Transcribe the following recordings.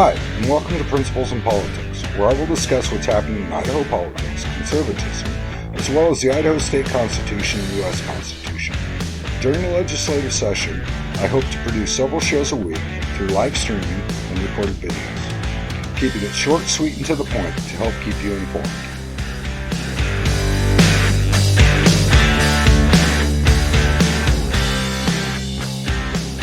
Hi, and welcome to Principles in Politics, where I will discuss what's happening in Idaho politics, conservatism, as well as the Idaho State Constitution and U.S. Constitution. During the legislative session, I hope to produce several shows a week through live streaming and recorded videos, keeping it short, sweet, and to the point to help keep you informed.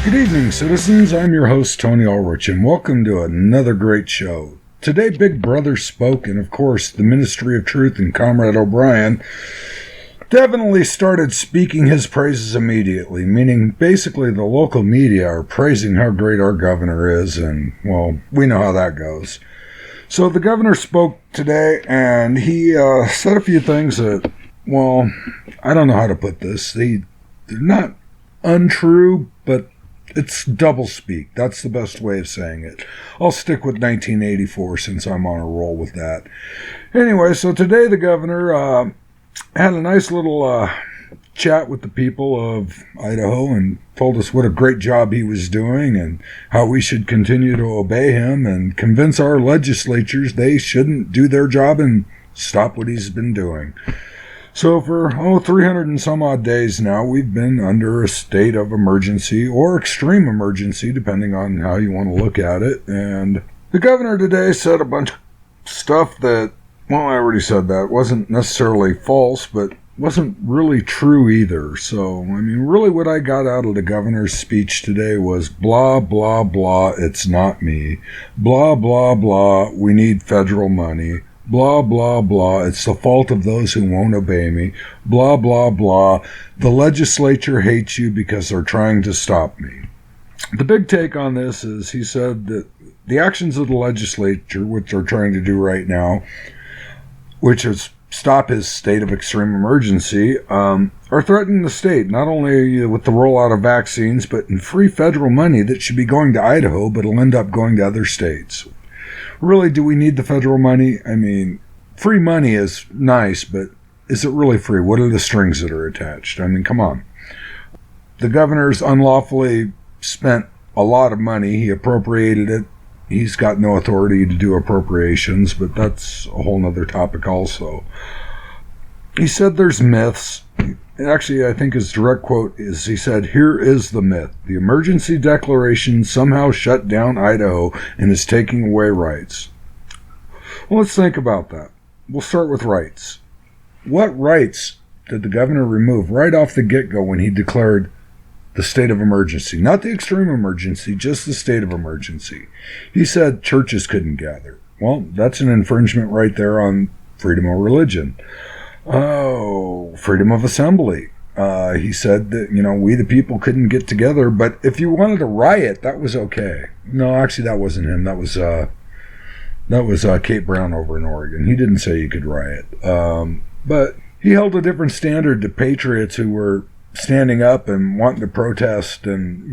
Good evening, citizens. I'm your host, Tony Ulrich, and welcome to another great show. Today, Big Brother spoke, and of course, the Ministry of Truth and Comrade O'Brien definitely started speaking his praises immediately, meaning basically the local media are praising how great our governor is, and, well, we know how that goes. So the governor spoke today, and he said a few things that, well, I don't know how to put this. They're not untrue, but it's doublespeak. That's the best way of saying it. I'll stick with 1984 since I'm on a roll with that. Anyway, so today the governor had a nice little chat with the people of Idaho and told us what a great job he was doing and how we should continue to obey him and convince our legislatures they shouldn't do their job and stop what he's been doing. So for, 300 and some odd days now, we've been under a state of emergency or extreme emergency, depending on how you want to look at it. And the governor today said a bunch of stuff that, well, I already said that, wasn't necessarily false, but wasn't really true either. So, I mean, really what I got out of the governor's speech today was blah, blah, blah, it's not me. Blah, blah, blah, we need federal money. Blah, blah, blah, it's the fault of those who won't obey me. Blah, blah, blah, the legislature hates you because they're trying to stop me. The big take on this is he said that the actions of the legislature, which they're trying to do right now, which is stop his state of extreme emergency, are threatening the state, not only with the rollout of vaccines, but in free federal money that should be going to Idaho, but will end up going to other states. Really, do we need the federal money? I mean, free money is nice, but is it really free? What are the strings that are attached? I mean, come on. The governor's unlawfully spent a lot of money. He appropriated it. He's got no authority to do appropriations, but that's a whole nother topic also. He said there's myths. Actually, I think his direct quote is, he said, "Here is the myth. The emergency declaration somehow shut down Idaho and is taking away rights." Well, let's think about that. We'll start with rights. What rights did the governor remove right off the get-go when he declared the state of emergency? Not the extreme emergency, just the state of emergency. He said churches couldn't gather. Well, that's an infringement right there on freedom of religion. Oh, freedom of assembly. He said that, we the people couldn't get together, but if you wanted to riot, that was okay. No, actually, that wasn't him. That was Kate Brown over in Oregon. He didn't say you could riot. But he held a different standard to patriots who were standing up and wanting to protest and,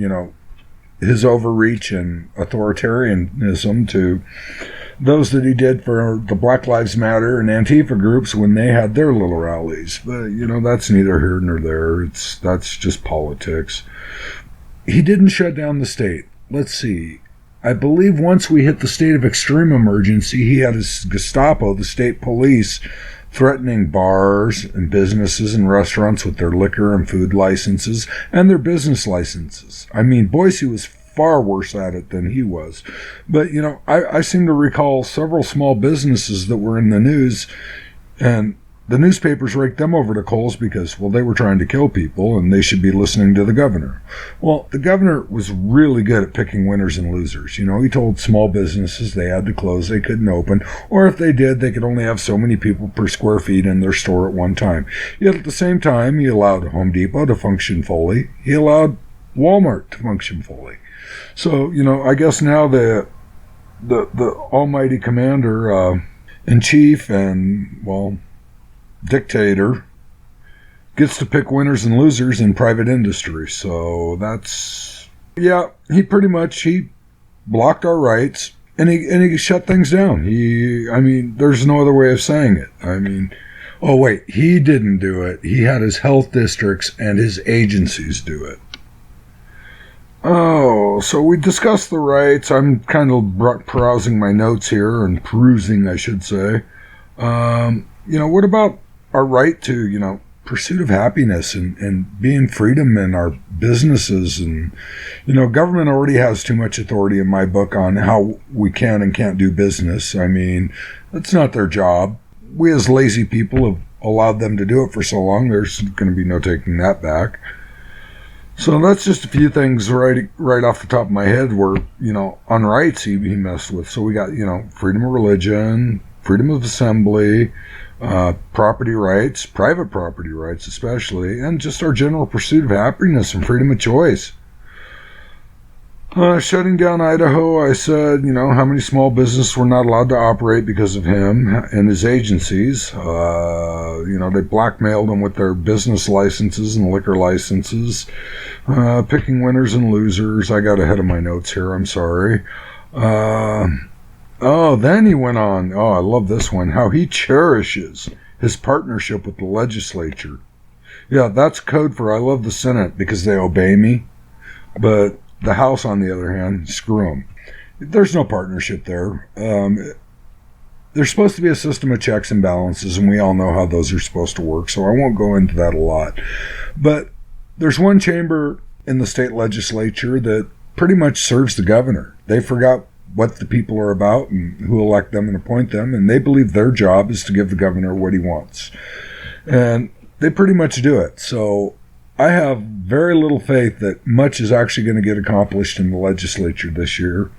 his overreach and authoritarianism to those that he did for the Black Lives Matter and Antifa groups when they had their little rallies. But, that's neither here nor there. That's just politics. He didn't shut down the state. Let's see. I believe once we hit the state of extreme emergency, he had his Gestapo, the state police, threatening bars and businesses and restaurants with their liquor and food licenses and their business licenses. I mean, Boise was far worse at it than he was. But, I seem to recall several small businesses that were in the news, and the newspapers raked them over the coals because, well, they were trying to kill people and they should be listening to the governor. Well, the governor was really good at picking winners and losers. He told small businesses they had to close, they couldn't open, or if they did, they could only have so many people per square feet in their store at one time. Yet at the same time, he allowed Home Depot to function fully. He allowed Walmart to function fully. So, I guess now the almighty commander in chief and, well, dictator gets to pick winners and losers in private industry. So that's, he blocked our rights and he shut things down. There's no other way of saying it. He didn't do it. He had his health districts and his agencies do it. Oh, so we discussed the rights. I'm kind of perusing my notes here, and perusing, I should say. What about our right to, pursuit of happiness and being freedom in our businesses? And, government already has too much authority in my book on how we can and can't do business. I mean, that's not their job. We as lazy people have allowed them to do it for so long, there's going to be no taking that back. So that's just a few things right off the top of my head where, on rights he messed with. So we got, freedom of religion, freedom of assembly, property rights, private property rights especially, and just our general pursuit of happiness and freedom of choice. Shutting down Idaho, I said, how many small businesses were not allowed to operate because of him and his agencies. They blackmailed them with their business licenses and liquor licenses, picking winners and losers. I got ahead of my notes here, I'm sorry. Then he went on, I love this one, how he cherishes his partnership with the legislature. Yeah, that's code for I love the Senate because they obey me, but the House, on the other hand, screw them. There's no partnership there. There's supposed to be a system of checks and balances, and we all know how those are supposed to work, so I won't go into that a lot. But there's one chamber in the state legislature that pretty much serves the governor. They forgot what the people are about and who elect them and appoint them, and they believe their job is to give the governor what he wants. And they pretty much do it. So I have very little faith that much is actually going to get accomplished in the legislature this year,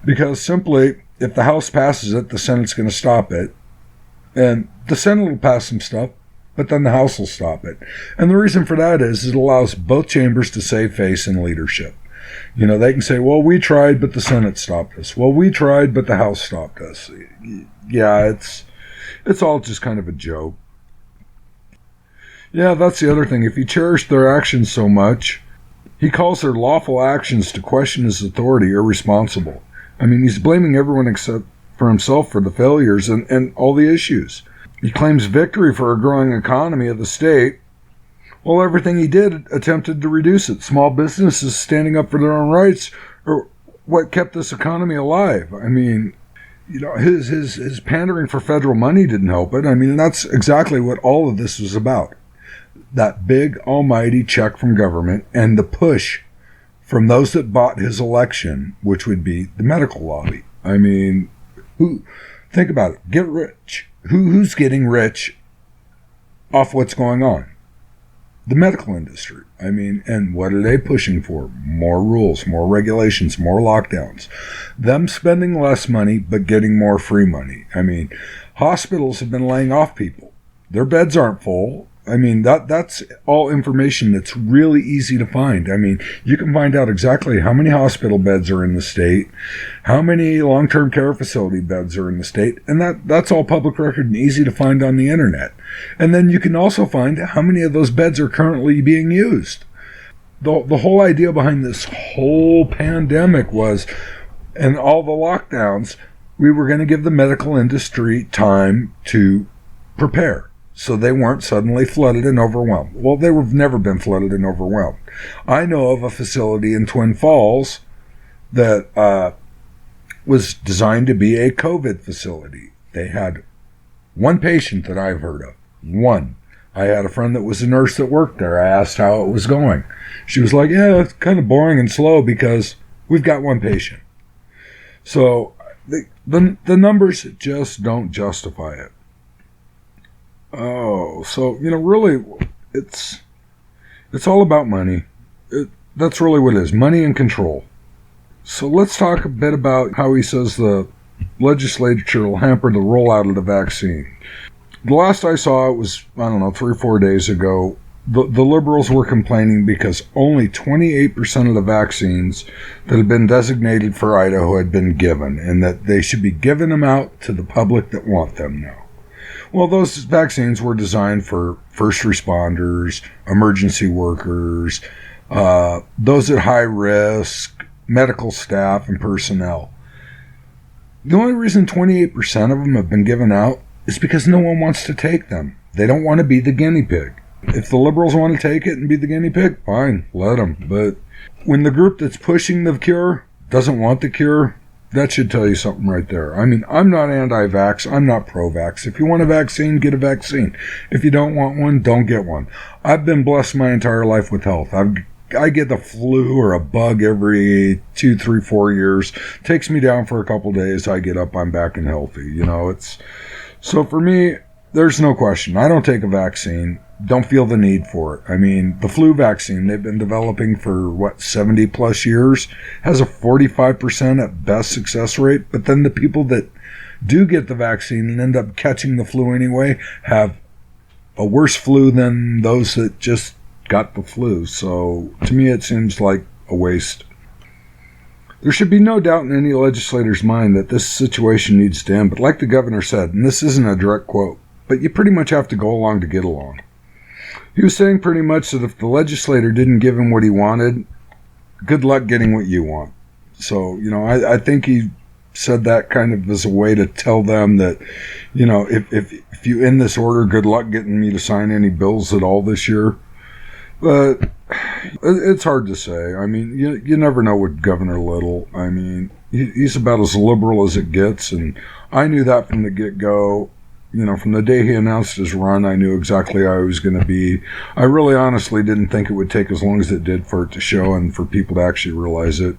because simply, if the House passes it, the Senate's going to stop it. And the Senate will pass some stuff, but then the House will stop it. And the reason for that is it allows both chambers to save face in leadership. They can say, well, we tried, but the Senate stopped us. Well, we tried, but the House stopped us. Yeah, it's all just kind of a joke. Yeah, that's the other thing. If he cherished their actions so much, he calls their lawful actions to question his authority irresponsible. I mean, he's blaming everyone except for himself for the failures and all the issues. He claims victory for a growing economy of the state. Well, everything he did attempted to reduce it. Small businesses standing up for their own rights are what kept this economy alive. I mean, his pandering for federal money didn't help it. I mean, that's exactly what all of this was about. That big almighty check from government and the push from those that bought his election, which would be the medical lobby. I mean, think about it. Get rich. Who's getting rich off what's going on? The medical industry. I mean, and what are they pushing for? More rules, more regulations, more lockdowns. Them spending less money, but getting more free money. I mean, hospitals have been laying off people. Their beds aren't full. I mean, that's all information that's really easy to find. I mean, you can find out exactly how many hospital beds are in the state, how many long-term care facility beds are in the state, and that's all public record and easy to find on the internet. And then you can also find how many of those beds are currently being used. The whole idea behind this whole pandemic was, and all the lockdowns, we were going to give the medical industry time to prepare, so they weren't suddenly flooded and overwhelmed. Well, they've never been flooded and overwhelmed. I know of a facility in Twin Falls that was designed to be a COVID facility. They had one patient that I've heard of. One. I had a friend that was a nurse that worked there. I asked how it was going. She was like, yeah, it's kind of boring and slow because we've got one patient. So the numbers just don't justify it. Oh, so, really, it's all about money. That's really what it is, money and control. So let's talk a bit about how he says the legislature will hamper the rollout of the vaccine. The last I saw, it was, 3 or 4 days ago, the liberals were complaining because only 28% of the vaccines that had been designated for Idaho had been given, and that they should be giving them out to the public that want them now. Well, those vaccines were designed for first responders, emergency workers, those at high risk, medical staff, and personnel. The only reason 28% of them have been given out is because no one wants to take them. They don't want to be the guinea pig. If the liberals want to take it and be the guinea pig, fine, let them. But When the group that's pushing the cure doesn't want the cure, that should tell you something right there. I mean, I'm not anti-vax. I'm not pro-vax. If you want a vaccine, get a vaccine. If you don't want one, don't get one. I've been blessed my entire life with health. I get the flu or a bug every 2, 3, 4 years. Takes me down for a couple days. I get up, I'm back and healthy. So for me, there's no question. I don't take a vaccine. Don't feel the need for it. I mean, the flu vaccine they've been developing for 70 plus years has a 45% at best success rate. But then the people that do get the vaccine and end up catching the flu anyway have a worse flu than those that just got the flu. So to me, it seems like a waste. There should be no doubt in any legislator's mind that this situation needs to end. But like the governor said, and this isn't a direct quote, but you pretty much have to go along to get along. He was saying pretty much that if the legislator didn't give him what he wanted, good luck getting what you want. So, I think he said that kind of as a way to tell them that, if you end this order, good luck getting me to sign any bills at all this year. But it's hard to say. I mean, you never know with Governor Little. I mean, he's about as liberal as it gets, and I knew that from the get-go. From the day he announced his run, I knew exactly how he was going to be. I really honestly didn't think it would take as long as it did for it to show and for people to actually realize it.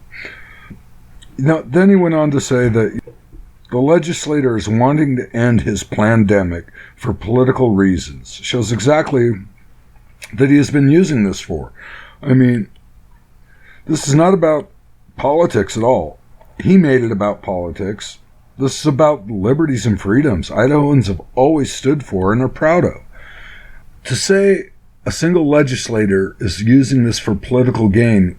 Then he went on to say that the legislator is wanting to end his plandemic for political reasons. Shows exactly that he has been using this for. I mean, this is not about politics at all. He made it about politics. This is about liberties and freedoms Idahoans have always stood for and are proud of. To say a single legislator is using this for political gain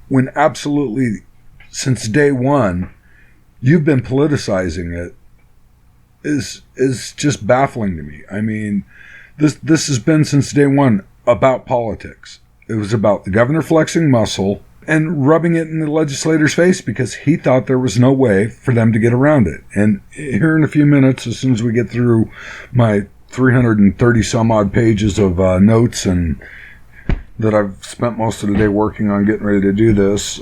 when absolutely since day one you've been politicizing it is just baffling to me. I mean, this has been since day one about politics. It was about the governor flexing muscle and rubbing it in the legislator's face because he thought there was no way for them to get around it. And here in a few minutes, as soon as we get through my 330 some odd pages of notes and that I've spent most of the day working on getting ready to do this,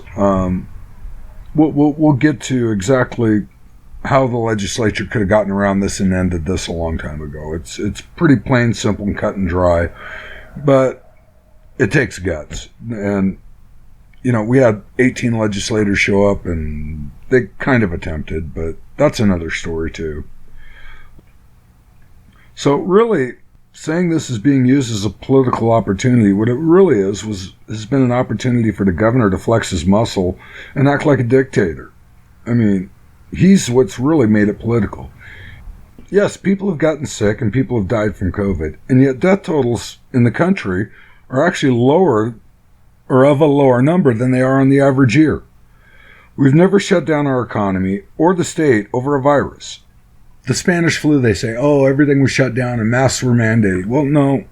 we'll get to exactly how the legislature could have gotten around this and ended this a long time ago. It's pretty plain, simple, and cut and dry, but it takes guts. And we had 18 legislators show up, and they kind of attempted, but that's another story too. So really, saying this is being used as a political opportunity, what it really has been an opportunity for the governor to flex his muscle and act like a dictator. I mean, he's what's really made it political. Yes, people have gotten sick and people have died from COVID, and yet death totals in the country are actually lower or of a lower number than they are on the average year. We've never shut down our economy or the state over a virus. The Spanish flu, they say, everything was shut down and masks were mandated. Well, no.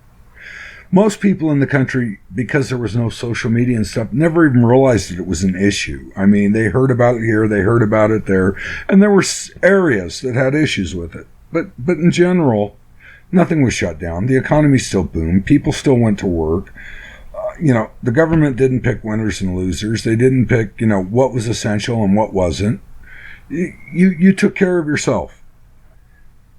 Most people in the country, because there was no social media and stuff, never even realized that it was an issue. I mean, they heard about it here, they heard about it there, and there were areas that had issues with it. But in general, nothing was shut down. The economy still boomed. People still went to work. The government didn't pick winners and losers. They didn't pick, what was essential and what wasn't. You took care of yourself.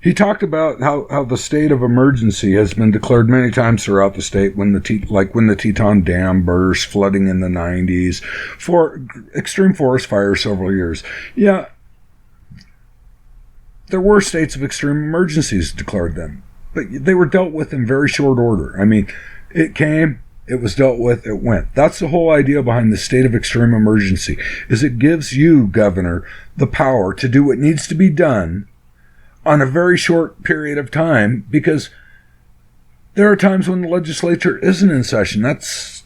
He talked about how the state of emergency has been declared many times throughout the state when the Teton Dam burst, flooding in the 90s, for extreme forest fires several years. Yeah, there were states of extreme emergencies declared then, but they were dealt with in very short order. I mean, it came, it was dealt with, it went. That's the whole idea behind the state of extreme emergency, is it gives you, Governor, the power to do what needs to be done on a very short period of time, because there are times when the legislature isn't in session. That's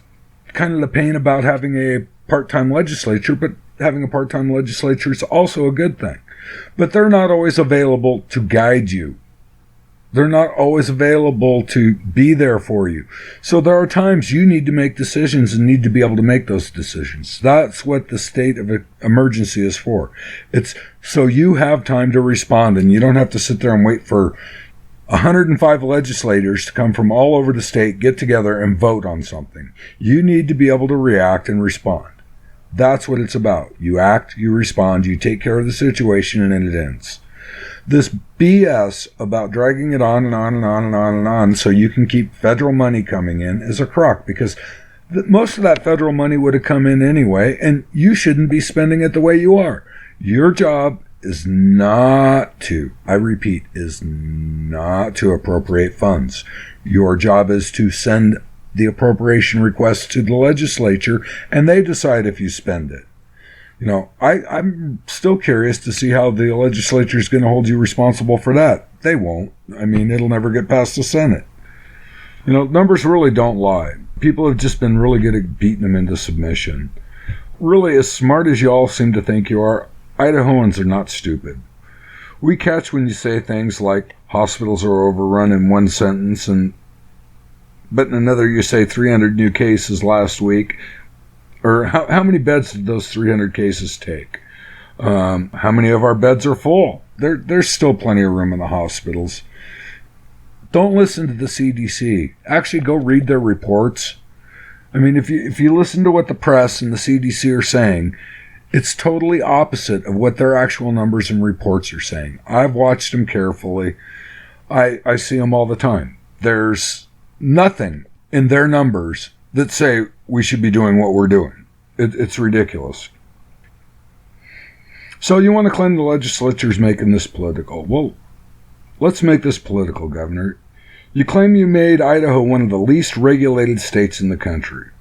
kind of the pain about having a part-time legislature, but having a part-time legislature is also a good thing. But they're not always available to guide you. They're not always available to be there for you. So there are times you need to make decisions and need to be able to make those decisions. That's what the state of emergency is for. It's so you have time to respond and you don't have to sit there and wait for 105 legislators to come from all over the state, get together and vote on something. You need to be able to react and respond. That's what it's about. You act, you respond, you take care of the situation, and then it ends. This BS about dragging it on and on and on and on and on so you can keep federal money coming in is a crock, because most of that federal money would have come in anyway, and you shouldn't be spending it the way you are. Your job is not to, I repeat, is not to appropriate funds. Your job is to send the appropriation request to the legislature, and they decide if you spend it. You know, I'm still curious to see how the legislature is going to hold you responsible for that. They won't. I mean, it'll never get past the Senate. You know, numbers really don't lie. People have just been really good at beating them into submission. Really, as smart as you all seem to think you are, Idahoans are not stupid. We catch when you say things like hospitals are overrun in one sentence, but in another you say 300 new cases last week. Or how many beds did those 300 cases take? How many of our beds are full? There's still plenty of room in the hospitals. Don't listen to the CDC. Actually, go read their reports. I mean, if you listen to what the press and the CDC are saying, it's totally opposite of what their actual numbers and reports are saying. I've watched them carefully. I see them all the time. There's nothing in their numbers that say we should be doing what we're doing. It's ridiculous. So you want to claim the legislature's making this political. Well, let's make this political, Governor. You claim you made Idaho one of the least regulated states in the country,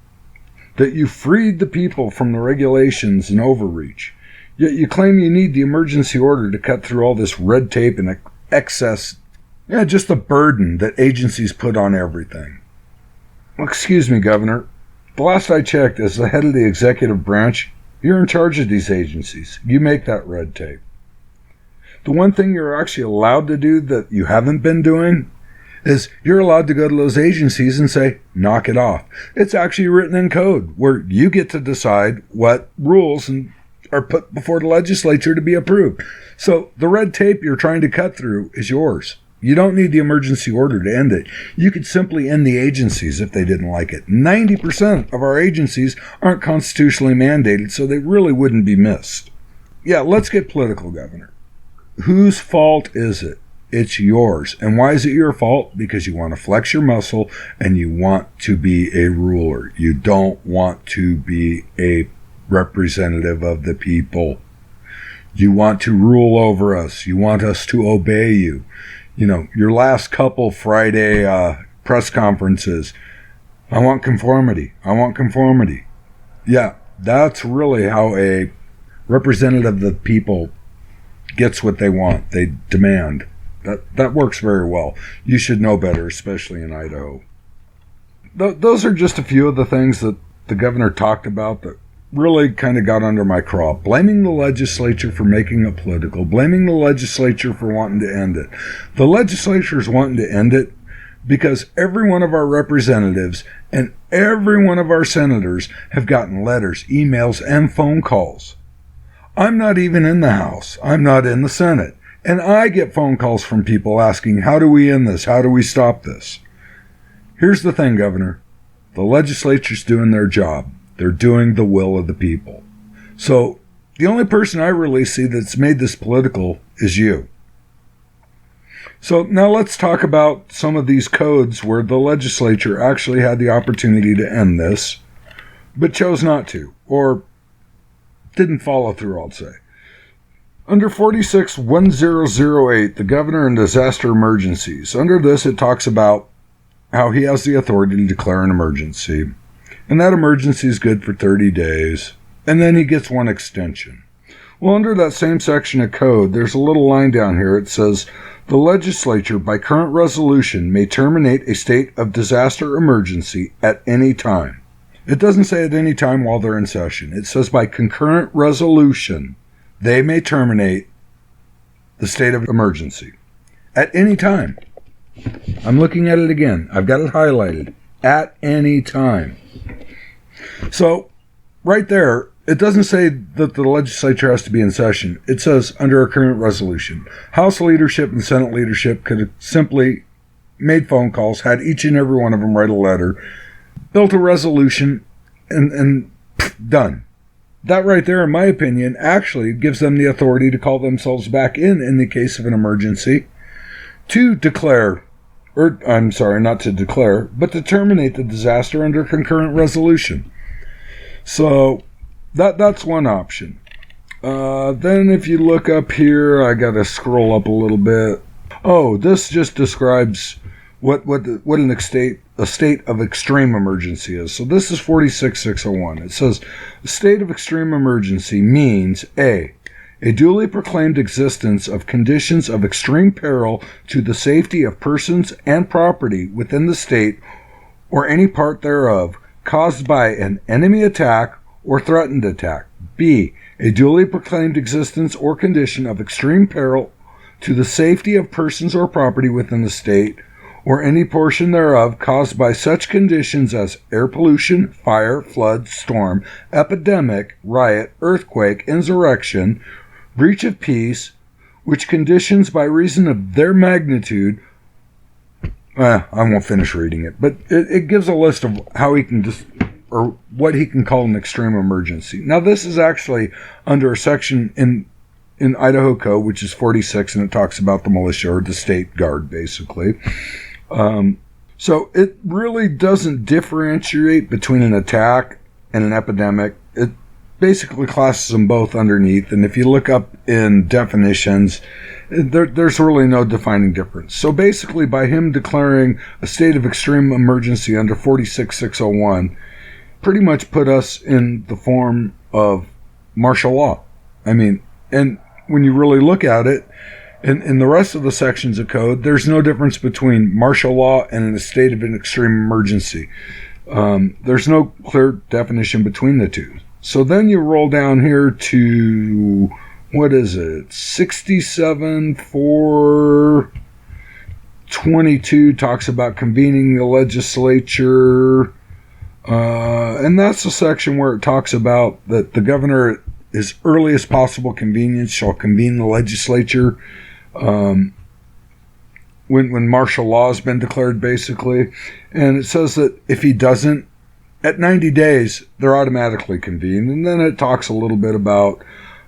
that you freed the people from the regulations and overreach, yet you claim you need the emergency order to cut through all this red tape and excess, just a burden that agencies put on everything. Well, excuse me, Governor. The last I checked, as the head of the executive branch, you're in charge of these agencies. You make that red tape. The one thing you're actually allowed to do that you haven't been doing is you're allowed to go to those agencies and say, knock it off. It's actually written in code where you get to decide what rules are put before the legislature to be approved. So the red tape you're trying to cut through is yours. You don't need the emergency order to end it. You could simply end the agencies if they didn't like it. 90% of our agencies aren't constitutionally mandated, so they really wouldn't be missed. Yeah, let's get political, Governor. Whose fault is it? It's yours. And why is it your fault? Because you want to flex your muscle and you want to be a ruler. You don't want to be a representative of the people. You want to rule over us. You want us to obey you. You know, your last couple Friday press conferences, I want conformity. I want conformity. Yeah, that's really how a representative of the people gets what they want. They demand. That works very well. You should know better, especially in Idaho. Those are just a few of the things that the governor talked about that really kind of got under my craw. Blaming the legislature for making it political. Blaming the legislature for wanting to end it. The legislature's wanting to end it because every one of our representatives and every one of our senators have gotten letters, emails, and phone calls. I'm not even in the House. I'm not in the Senate. And I get phone calls from people asking, how do we end this? How do we stop this? Here's the thing, Governor. The legislature's doing their job. They're doing the will of the people. So the only person I really see that's made this political is you. So now let's talk about some of these codes where the legislature actually had the opportunity to end this, but chose not to, or didn't follow through, I'll say. Under 461008, the governor and disaster emergencies. Under this, it talks about how he has the authority to declare an emergency. And that emergency is good for 30 days. And then he gets one extension. Well, under that same section of code, there's a little line down here. It says, the legislature, by current resolution, may terminate a state of disaster emergency at any time. It doesn't say at any time while they're in session. It says by concurrent resolution, they may terminate the state of emergency at any time. I'm looking at it again. I've got it highlighted. At any time. So, right there, it doesn't say that the legislature has to be in session. It says under a current resolution. House leadership and Senate leadership could have simply made phone calls, had each and every one of them write a letter, built a resolution, and done. That right there, in my opinion, actually gives them the authority to call themselves back in the case of an emergency, to declare, or I'm sorry, not to declare, but to terminate the disaster under concurrent resolution. So that's one option. Then if you look up here, I got to scroll up a little bit. Oh, this just describes what a state of extreme emergency is. So this is 46601. It says a state of extreme emergency means a duly proclaimed existence of conditions of extreme peril to the safety of persons and property within the state or any part thereof, caused by an enemy attack or threatened attack. B, a duly proclaimed existence or condition of extreme peril to the safety of persons or property within the state or any portion thereof, caused by such conditions as air pollution, fire, flood, storm, epidemic, riot, earthquake, insurrection, breach of peace, which conditions by reason of their magnitude, I won't finish reading it, but it gives a list of how he can or what he can call an extreme emergency. Now this is actually under a section in Idaho Code, which is 46, and it talks about the militia or the state guard, basically. So it really doesn't differentiate between an attack and an epidemic. It basically classes them both underneath, and if you look up in definitions, there's really no defining difference. So basically, by him declaring a state of extreme emergency under 46601, pretty much put us in the form of martial law. I mean, and when you really look at it, in the rest of the sections of code, there's no difference between martial law and a state of an extreme emergency. There's no clear definition between the two. So then you roll down here to, what is it, 67-422 talks about convening the legislature. And that's the section where it talks about that the governor, at his earliest possible convenience, shall convene the legislature when martial law has been declared, basically. And it says that if he doesn't, at 90 days, they're automatically convened. And then it talks a little bit about,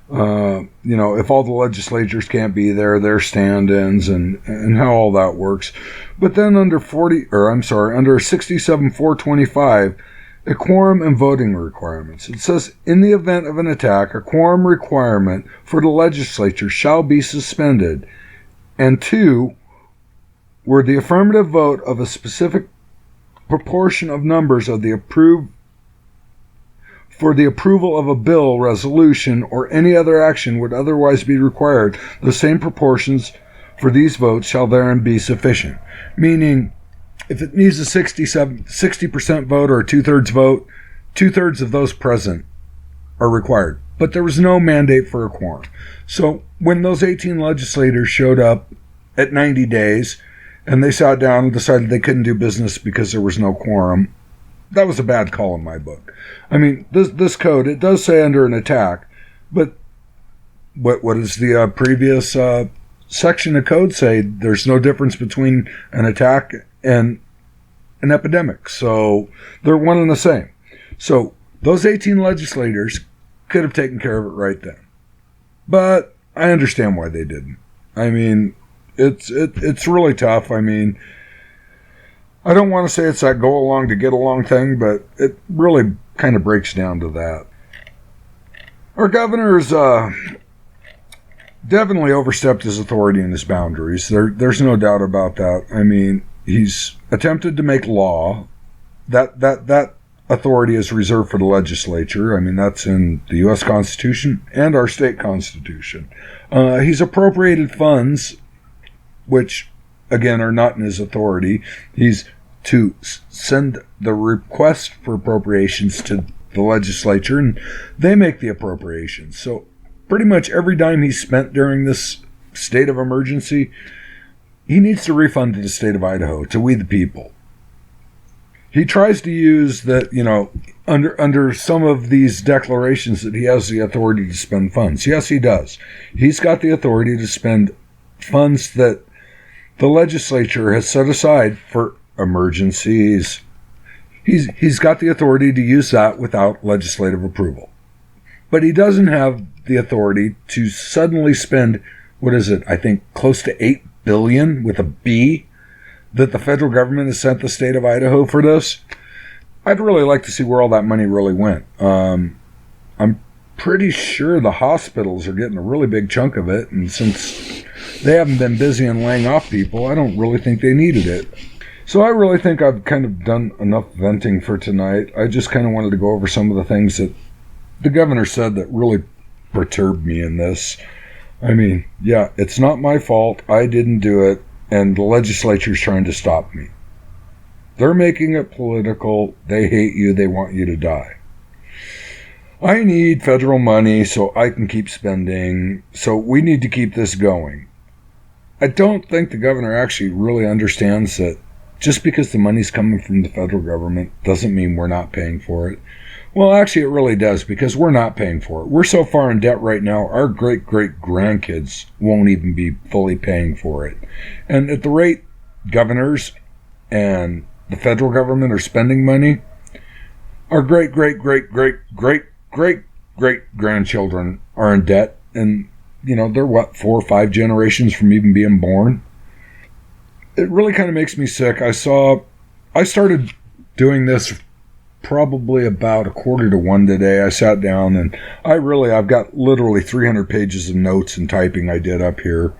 if all the legislatures can't be there, they're stand-ins and how all that works. But then under 67-425, a quorum and voting requirements. It says, in the event of an attack, a quorum requirement for the legislature shall be suspended. And 2, where the affirmative vote of a specific proportion of numbers of the for the approval of a bill, resolution, or any other action would otherwise be required, the same proportions for these votes shall therein be sufficient. Meaning, if it needs a 60% vote or a 2/3 vote, 2/3 of those present are required. But there was no mandate for a quorum. So when those 18 legislators showed up at 90 days and they sat down and decided they couldn't do business because there was no quorum, that was a bad call in my book. I mean, this code, it does say under an attack, but what is the previous section of code say? There's no difference between an attack and an epidemic. So they're one and the same. So those 18 legislators could have taken care of it right then. But I understand why they didn't. I mean, it's really tough. I mean, I don't want to say it's that go along to get along thing, but it really kind of breaks down to that. Our governor's definitely overstepped his authority and his boundaries. There's no doubt about that. I mean, he's attempted to make law. That authority is reserved for the legislature. I mean, that's in the U.S. Constitution and our state constitution. He's appropriated funds, which, again, are not in his authority. He's to send the request for appropriations to the legislature, and they make the appropriations. So pretty much every dime he's spent during this state of emergency, he needs to refund to the state of Idaho, to we the people. He tries to use that, under some of these declarations that he has the authority to spend funds. Yes, he does. He's got the authority to spend funds that the legislature has set aside for emergencies. He's got the authority to use that without legislative approval. But he doesn't have the authority to suddenly spend, what is it, I think close to $8 billion with a B that the federal government has sent the state of Idaho for this. I'd really like to see where all that money really went. I'm pretty sure the hospitals are getting a really big chunk of it, and since they haven't been busy in laying off people, I don't really think they needed it. So I really think I've kind of done enough venting for tonight. I just kind of wanted to go over some of the things that the governor said that really perturbed me in this. I mean, yeah, it's not my fault. I didn't do it, and the legislature's trying to stop me. They're making it political. They hate you. They want you to die. I need federal money so I can keep spending, so we need to keep this going. I don't think the governor actually really understands that just because the money's coming from the federal government doesn't mean we're not paying for it. Well, actually, it really does, because we're not paying for it. We're so far in debt right now, our great-great-grandkids won't even be fully paying for it. And at the rate governors and the federal government are spending money, our great-great-great-great-great-great-grandchildren are in debt. And, you know, they're, 4 or 5 generations from even being born. It really kind of makes me sick. I started doing this probably about 12:45 today. I sat down and I've got literally 300 pages of notes and typing I did up here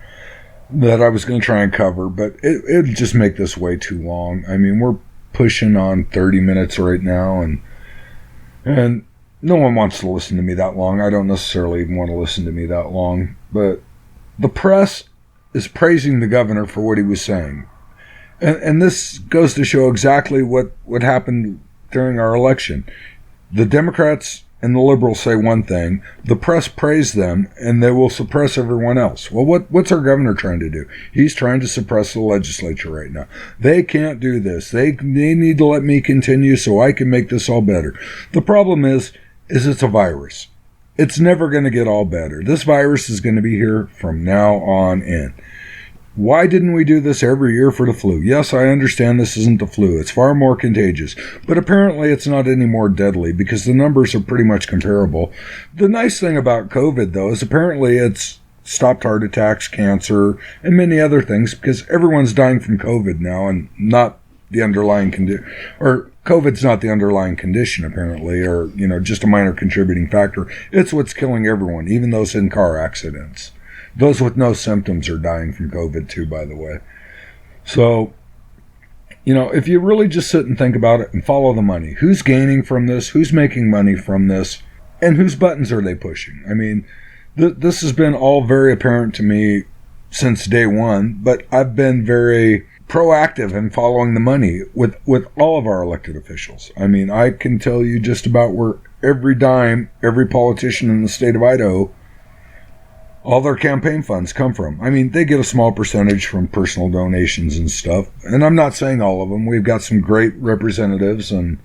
that I was going to try and cover, but it'd just make this way too long. I mean, we're pushing on 30 minutes right now, and no one wants to listen to me that long. I don't necessarily even want to listen to me that long, but the press is praising the governor for what he was saying. And this goes to show exactly what happened during our election. The Democrats and the liberals say one thing, the press praise them, and they will suppress everyone else. Well, what's our governor trying to do? He's trying to suppress the legislature right now. They can't do this. They need to let me continue so I can make this all better. The problem is it's a virus. It's never going to get all better. This virus is going to be here from now on in. Why didn't we do this every year for the flu? Yes, I understand this isn't the flu. It's far more contagious. But apparently it's not any more deadly because the numbers are pretty much comparable. The nice thing about COVID, though, is apparently it's stopped heart attacks, cancer, and many other things because everyone's dying from COVID now and not the underlying condition. Or COVID's not the underlying condition, apparently, or, just a minor contributing factor. It's what's killing everyone, even those in car accidents. Those with no symptoms are dying from COVID too, by the way. So, if you really just sit and think about it and follow the money, who's gaining from this? Who's making money from this? And whose buttons are they pushing? I mean, this has been all very apparent to me since day one, but I've been very proactive in following the money with all of our elected officials. I mean, I can tell you just about where every dime, every politician in the state of Idaho, all their campaign funds come from. I mean, they get a small percentage from personal donations and stuff. And I'm not saying all of them. We've got some great representatives and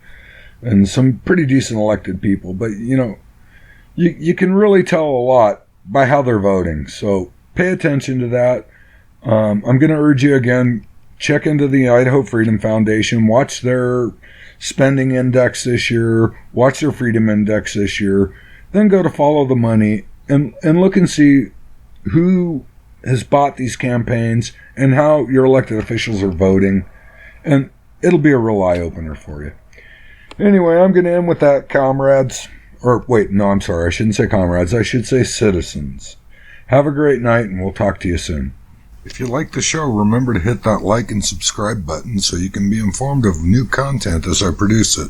some pretty decent elected people. But, you can really tell a lot by how they're voting. So pay attention to that. I'm going to urge you again, check into the Idaho Freedom Foundation. Watch their spending index this year. Watch their freedom index this year. Then go to follow the money. And look and see who has bought these campaigns and how your elected officials are voting. And it'll be a real eye-opener for you. Anyway, I'm going to end with that, comrades. Or, wait, no, I'm sorry. I shouldn't say comrades. I should say citizens. Have a great night, and we'll talk to you soon. If you like the show, remember to hit that like and subscribe button so you can be informed of new content as I produce it.